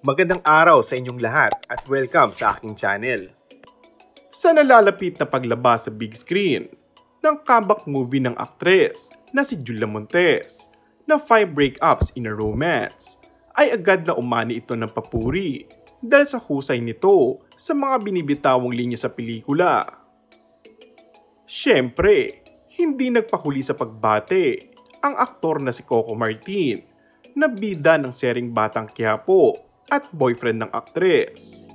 Magandang araw sa inyong lahat at welcome sa aking channel. Sa nalalapit na paglabas sa big screen ng comeback movie ng aktres na si Julia Montes na 5 Breakups in a Romance, ay agad na umani ito ng papuri dahil sa husay nito sa mga binibitawang linya sa pelikula. Siyempre, hindi nagpahuli sa pagbate ang aktor na si Coco Martin na bida ng seryeng Batang Quiapo at boyfriend ng aktres.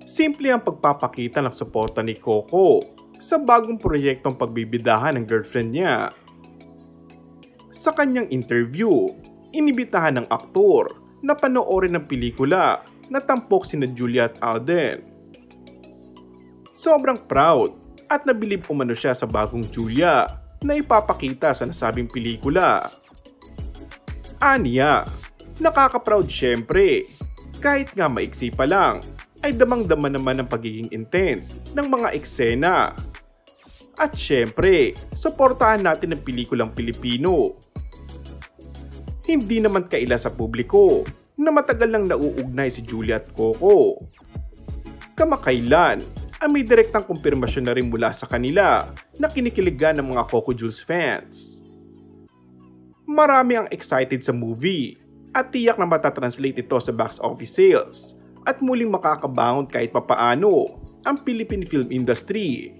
Simple ang pagpapakita ng suporta ni Coco sa bagong proyektong pagbibidahan ng girlfriend niya. Sa kanyang interview, inibitahan ng aktor na panoorin ang pelikula na tampok sina Julia at Alden. Sobrang proud at nabilib umano siya sa bagong Julia na ipapakita sa nasabing pelikula. Aniya, nakaka-proud syempre. Kahit nga maiksi pa lang, ay damang-dama naman ang pagiging intense ng mga eksena. At syempre, suportahan natin ang pelikulang Pilipino. Hindi naman kaila sa publiko na matagal nang nauugnay si Julia at Coco. Kamakailan ay may direktang kumpirmasyon na rin mula sa kanila na kinikiligan ng mga Coco Jules fans. Marami ang excited sa movie at tiyak na matatranslate ito sa box office sales at muling makakabangon kahit papaano ang Philippine film industry.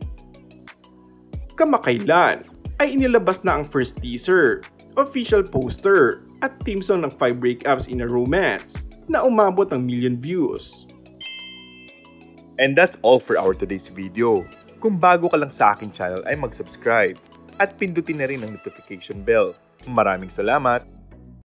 Kamakailan ay inilabas na ang first teaser, official poster at theme song ng 5 Breakups in a Romance na umabot ng million views. And that's all for our today's video. Kung bago ka lang sa aking channel ay mag-subscribe at pindutin na rin ang notification bell. Maraming salamat!